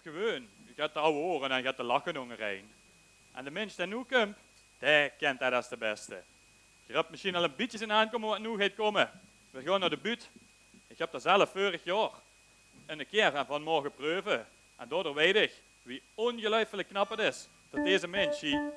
Of gewoon, je gaat de oude oren en je gaat de lachen onderheen. En de mens die nu komt, die kent dat als de beste. Je hebt misschien al een beetje in aankomen wat nu gaat komen. We gaan naar de buurt. Ik heb dat zelf vorig jaar een keer van morgen proeven. En daardoor weet ik wie ongelooflijk knap het is dat deze mens hier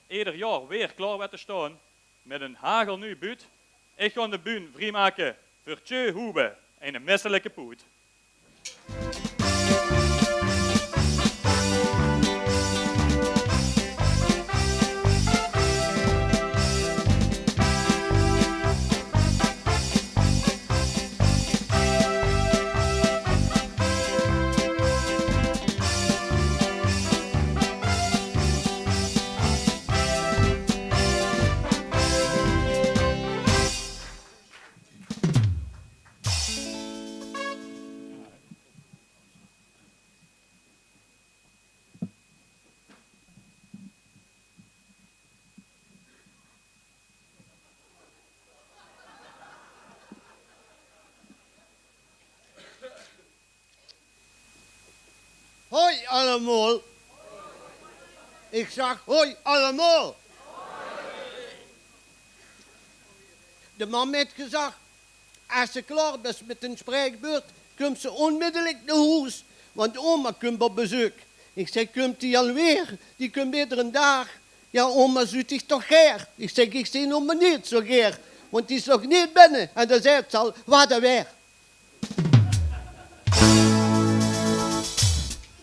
ieder jaar weer klaar werd te staan met een hagelnieuw buurt. Ik ga de buurt vrijmaken voor 2 hoeben en een misselijke poet. Hoi allemaal. Ik zeg hoi allemaal. De man heeft gezegd, als ze klaar is met een spreekbeurt, komt ze onmiddellijk naar huis, want oma komt op bezoek. Ik zeg, komt die alweer? Die komt iedere dag. Ja, oma zoet zich toch geer? Ik zeg, ik zie oma niet zo geer, want die is nog niet binnen. En dan zegt ze al, wat er weer.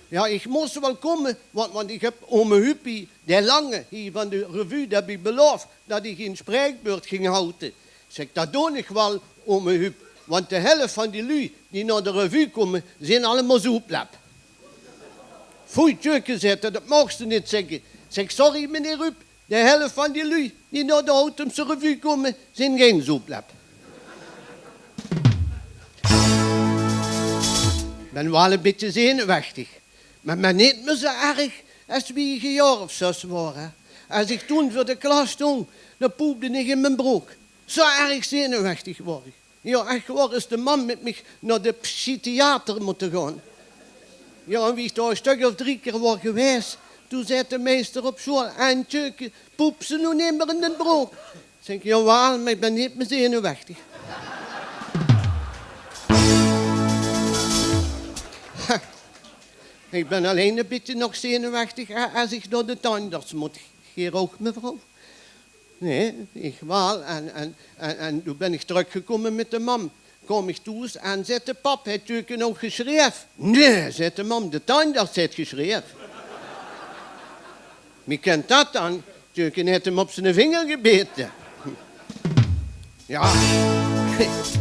Ja, ik moest wel komen, want ik heb ome Huppie, de lange, hier van de revue, dat heb ik beloofd dat ik een spreekbeurt ging houden. Zeg, dat doe ik wel, ome Hup, want de helft van die lui die naar de revue komen, zijn allemaal zoeplap. Foei tjukken zetten, dat mag ze niet zeggen. Zeg, sorry meneer Hup, de helft van die lui die naar de Houtemse revue komen, zijn geen zoeplap. Ik ben wel een beetje zenuwachtig. Maar niet meer zo erg als we een jaar of 6 waren. Als ik toen voor de klas stond, dan poepte ik in mijn broek. Zo erg zenuwachtig was ik. Ja, echt waar is de man met mij naar de psychiater moeten gaan. Ja, en wie ik daar een stuk of 3 keer was geweest, toen zei de meester op school, en tjeuken, poep ze nu niet meer in de broek. Zeg ik, jawel, maar ik ben niet meer zenuwachtig. Ik ben alleen een beetje nog zenuwachtig als ik naar de tandarts moet. Hier ook, mevrouw. Nee, ik wel. En toen ben ik teruggekomen met de mam. Kom ik thuis en zet de pap, heeft u nog geschreven? Nee, zet de mam, de tandarts heeft geschreven. Wie kent dat dan? Tjukken heeft hem op zijn vinger gebeten. Ja,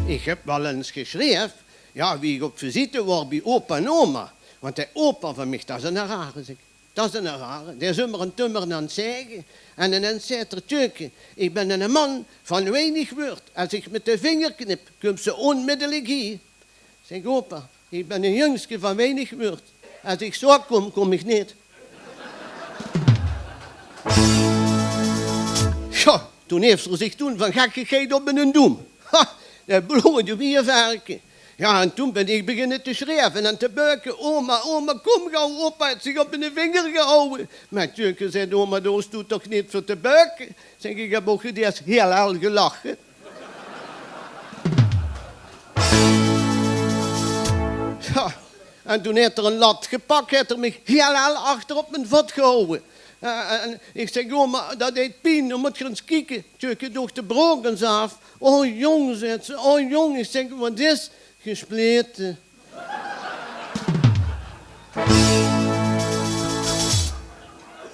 ik heb wel eens geschreven. Ja, wie ik op visite was bij opa en oma. Want de opa van mij, dat is een rare, zeg. Dat is een rare. Die is immer een tummer aan het zeggen. En dan zegt er, tjukken, ik ben een man van weinig woord. Als ik met de vinger knip, komt ze onmiddellijk hier. Zeg, opa, ik ben een jongske van weinig woord. Als ik zo kom, kom ik niet. Ja, toen heeft ze zich toen van gekkigheid op een doem. Ha, dat bloeide weer varken. Ja, en toen ben ik beginnen te schrijven en te beuken. Oma, kom gauw, opa heeft zich op mijn vinger gehouden. Maar tjukken zei, oma, dat doet toch niet voor te beuken? Zeg, ik heb ook eerst heel hard gelachen. Ja, en toen heeft er een lat gepakt, heeft er me heel hard achter op mijn voet gehouden. En ik zeg, oma, dat deed pijn, dan moet je eens kijken. Tjukken doet de brokens af. Oh, jong, zegt ze, oh, jong. Ik zeg, wat is gespleten.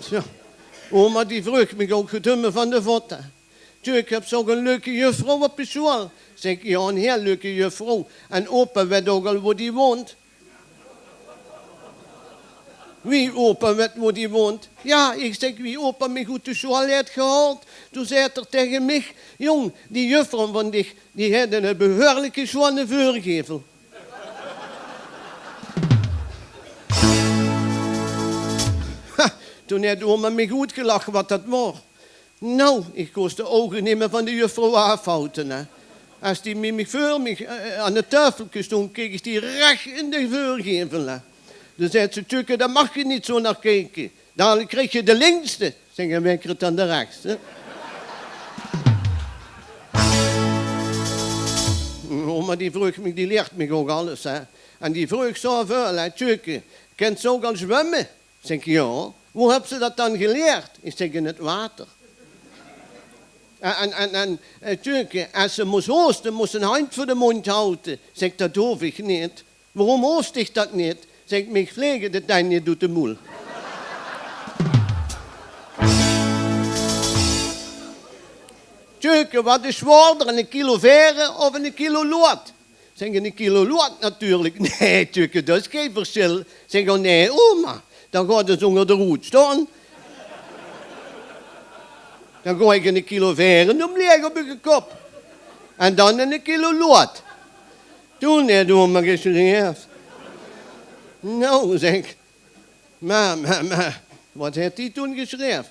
Ja, oma die vroeg me ook gedumme van de voeten. Ik heb zo'n leuke juffrouw op de school. Zeg, ja, een heel leuke juffrouw. En opa weet ook al waar die woont. Wie opa weet waar die woont? Ja, ik zeg, wie opa me goed de school heeft gehaald. Toen zei er tegen mij, jong, die juffrouw van dich, die hadden een behoorlijke schone voorgevel. Toen heeft oma me goed gelachen wat dat was. Nou, ik koos de ogen niet meer van de juffrouw afhouden. Hè. Als die me voor me aan de tafel stond, keek ik die recht in de voorgevel. Hè. Dan zegt ze, Tjukke, daar mag je niet zo naar kijken. Dan krijg je de linkste. Zeg, en wekker het aan de rechtste. Oma die vroeg me, die leert me ook alles. Hè. En die vroeg zo veel, Tjukke, kent ze ook al zwemmen? Zeg, ja. Hoe heb ze dat dan geleerd? Ik zeg, in het water. En Tjukke, als ze moest hoosten, moest een hand voor de mond houden. Zeg, dat hoef ik niet. Waarom hoost ik dat niet? Zeg, mich vliegen, dat dan niet doet de moel. Tjukke, wat is zwaarder, een kilo veren of een kilo lood? Zeg, een kilo lood natuurlijk. Nee, Tjukke, dat is geen verschil. Zeg, oh nee, oma, dan gaat het onder de roet staan. Dan ga ik een kilo veren omleggen op je kop. En dan een kilo lood. Toen heeft oma geschreven. Nou, zeg. Maar, wat heeft hij toen geschreven?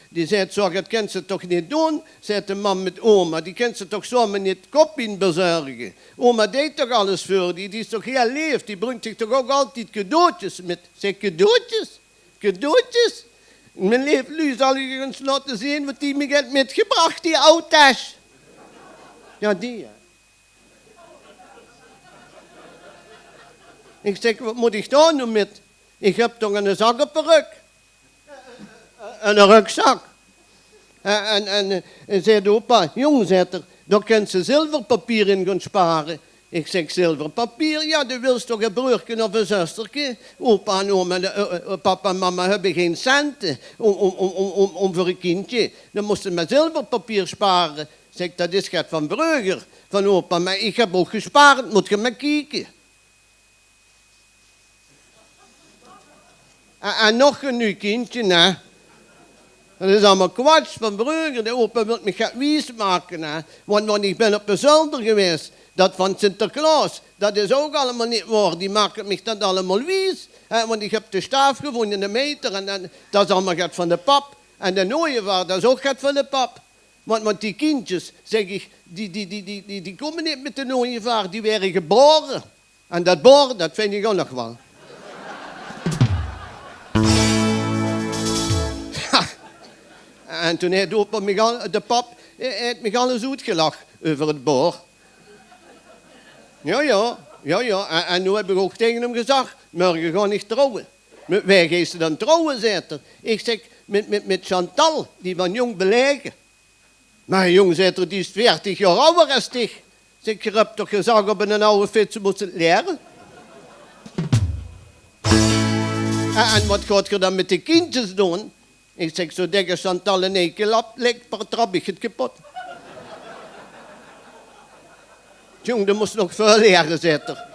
Die zei, zo, dat kan ze toch niet doen, zei de man met oma. Die kan ze toch zomaar niet kop in bezorgen. Oma deed toch alles voor die is toch heel lief. Die brengt zich toch ook altijd cadeautjes met. Zeg, cadeautjes? Cadeautjes? Mijn lief Lu, zal ik eens laten zien wat die me heeft metgebracht, die oudtas. Ja, die, ja. Ik zeg, wat moet ik daar nu met? Ik heb toch een zakkenperuk. En een rugzak. En zei de opa, jong, zegt er, daar kan ze zilverpapier in gaan sparen. Ik zeg, zilverpapier? Ja, dat wil toch een broertje of een zustertje? Opa en oma, papa en mama hebben geen centen om voor een kindje. Dan moesten ze met zilverpapier sparen. Zeg, dat is het van Brugger, van opa, maar ik heb ook gespaard, moet je maar kijken. En nog een nieuw kindje, hè. Dat is allemaal kwats van Brugger. De opa wil me gaan wijs maken. Hè. Want ik ben op de zolder geweest. Dat van Sinterklaas. Dat is ook allemaal niet waar. Die maken me dat allemaal wijs. Want ik heb de staaf gevonden in de meter. En dat is allemaal gaat van de pap. En de nooievaar, dat is ook gaat van de pap. Want die kindjes, zeg ik, die komen niet met de nooievaar. Die werden geboren. En dat boren, dat vind ik ook nog wel. En toen heeft de pap me alles uitgelachen over het boor. Ja. En nu heb ik ook tegen hem gezegd, morgen ga ik trouwen. Met wie ga je dan trouwen, zegt er. Ik zeg, met Chantal, die van jong beleggen. Maar jong, zegt er, die is 40 jaar ouder als ik. Zeg, je hebt toch gezegd op een oude fiets moet het leren? En wat gaat je dan met de kindjes doen? Ik zeg, zo dikke Chantal in één keer lekt, trap ik het kapot. Jong, dat moest nog veel leren, zegt er.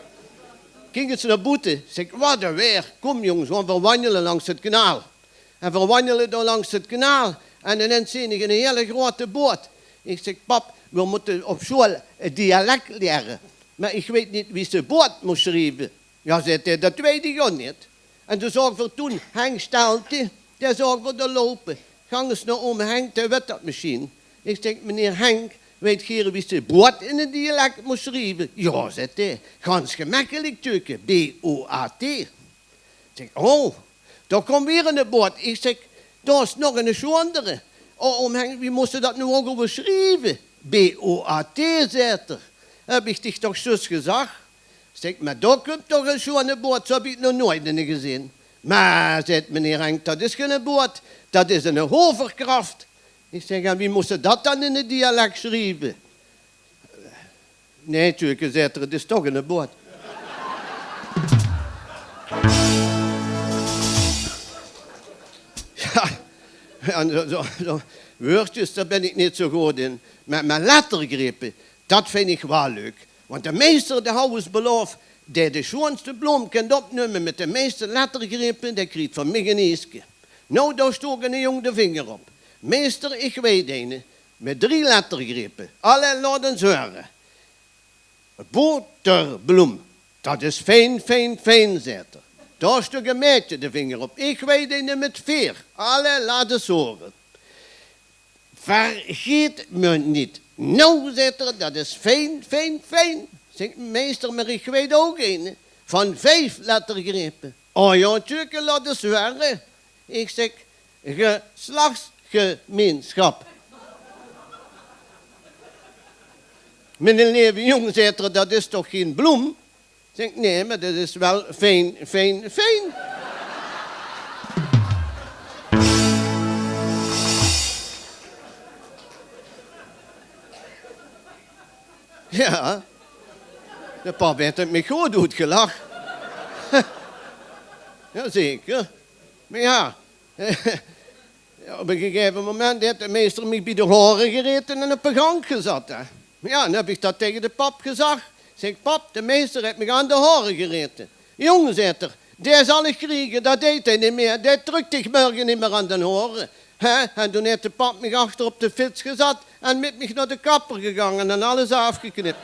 Gingen ze naar buiten. Zeg, wat een weer. Kom jongens, we gaan wandelen langs het kanaal. En we wandelen dan langs het kanaal. En ineens zie ik een hele grote boot. Ik zeg, pap, we moeten op school het dialect leren. Maar ik weet niet wie ze boot moest schrijven. Ja, zegt hij, dat weet ik ook niet. En toen zag ik toen, Henk Steltje. Daar zag ik er lopen. Gang eens naar oom Henk, de wettermachine. Ik zeg, meneer Henk, weet je wie ze boot in het dialect moest schrijven? Ja, zegt hij, ganz gemakkelijk, Tjukke, B-O-A-T. Ik zeg, oh, daar komt weer een boot. Ik zeg, daar is nog een schondere. Oh, oom Henk, wie moest dat nu ook over schrijven? B-O-A-T, zegt er. Heb ik dich toch zus gezegd? Ik zeg, maar daar komt toch een schone boot, zo heb ik nog nooit in gezien. Maar, zegt meneer Henk, dat is geen boot, dat is een hoverkracht. Ik zeg, en wie moest dat dan in het dialect schrijven? Nee, Tjukke, zegt er, het is toch een boot. Ja, en zo woordjes, daar ben ik niet zo goed in. Maar lettergrepen, dat vind ik wel leuk. Want de meester, de houdt beloof, die de schoonste bloem kan opnemen met de meeste lettergrepen, die krijgt van mij een eesje. Nou, daar stook een jong de vinger op. Meester, ik weet een, met 3 lettergrepen. Alle laat eens horen. Boterbloem, dat is fijn, fijn, fijn, zegt er. Daar stook een meisje de vinger op. Ik weet een met 4. Alle laat eens horen. Vergeet me niet. Nou, zegt er, dat is fijn, fijn, fijn. Zeg, meester, maar ik weet ook een. van 5 lettergrepen. Oh ja, tjuke, laat eens werken. Ik zeg, geslachtsgemeenschap. Meneer lieve jongen, zei er, dat is toch geen bloem? Ik zeg, nee, maar dat is wel fijn. Ja, de pap heeft het me goed uitgelachen. Jazeker. Maar ja, op een gegeven moment heeft de meester mij bij de horen gereden en op een gang gezet. Hè. Ja, dan heb ik dat tegen de pap gezegd. Zeg, pap, de meester heeft me aan de horen gereden. Jongen, zegt er, die zal ik kriegen, dat deed hij niet meer. Die drukt ik morgen niet meer aan de horen. En toen heeft de pap me achter op de fiets gezet en met me naar de kapper gegaan en alles afgeknipt.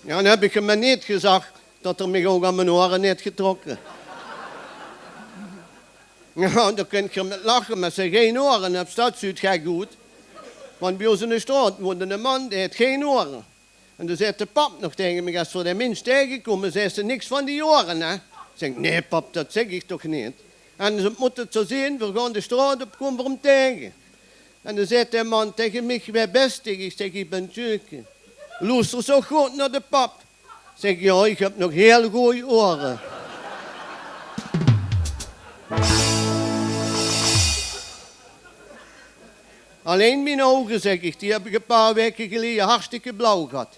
Ja, dan heb ik hem maar niet gezegd dat er me ook aan mijn oren heeft getrokken. Ja, dan kun je met lachen, maar ze geen oren hebt, dat ziet gek goed. Want bij ons in de straat woonde een man, die heeft geen oren. En toen zei de pap nog tegen me, als voor de mens tegenkomen, zei ze niks van die oren, hè. Ik zeg, nee pap, dat zeg ik toch niet. En ze moeten het zo zien, we gaan de straat op, komen we hem tegen. En dan zei de man tegen mij, wij best, ik zeg, ik ben tjuke. Luister zo goed naar de pap. Zeg, ja, ik heb nog heel goede oren. Alleen mijn ogen, zeg ik, die heb ik een paar weken geleden hartstikke blauw gehad.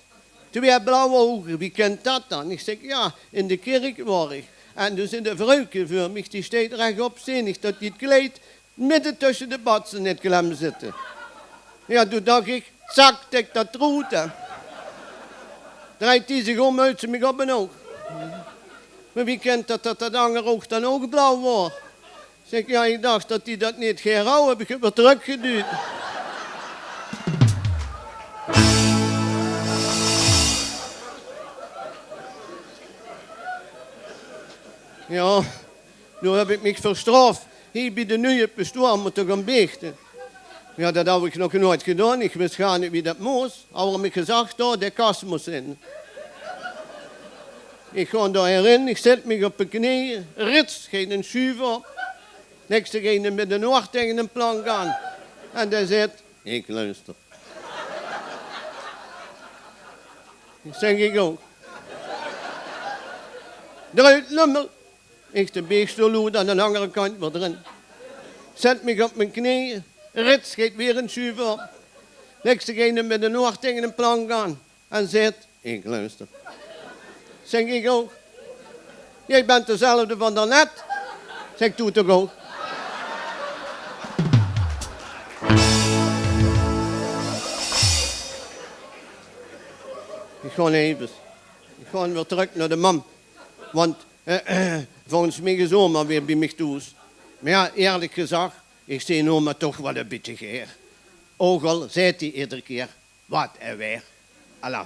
2 blauwe ogen, wie kent dat dan? Ik zeg, ja, in de kerk was ik. En dus in de vrouwke voor mij, die steeds rechtop zinnig, dat die het kleed midden tussen de batsen net klem zitten. Ja, toen dacht ik, zak, tek dat route. Draait die zich om uit zijn op een oog. Maar wie kent dat andere oog dan ook blauw wordt? Zeg, ja, ik dacht dat die dat niet ging houden, heb ik het weer teruggeduwd. Ja, nu heb ik me verstraft. Hier bij de nieuwe pastoor moeten gaan biechten. Ja, dat heb ik nog nooit gedaan. Ik wist gar niet wie dat moest. Hadden me gezegd, oh, de kast moest in. Ik ga daar erin, ik zet me op mijn knieën. Rits, geen een schuif op. Niks degene met een oor tegen een plank aan. En hij zegt, ik luister. Dat zeg ik ook. Eruit, lummel. Ik de beekstoel aan de andere kant weer erin. Zet me op mijn knieën. Rits, geeft weer een schuif op. Niks degene met een oor tegen een plank aan. En zegt, ik luister. Zeg ik ook. Jij bent dezelfde van daarnet. Zeg, doe toch ook. Ik ga even. Ik ga weer terug naar de mam. Want volgens mij is oma weer bij mij thuis. Maar ja, eerlijk gezegd, ik zie oma toch wel een beetje geer. Ook al zei hij iedere keer, wat en weer. Allah.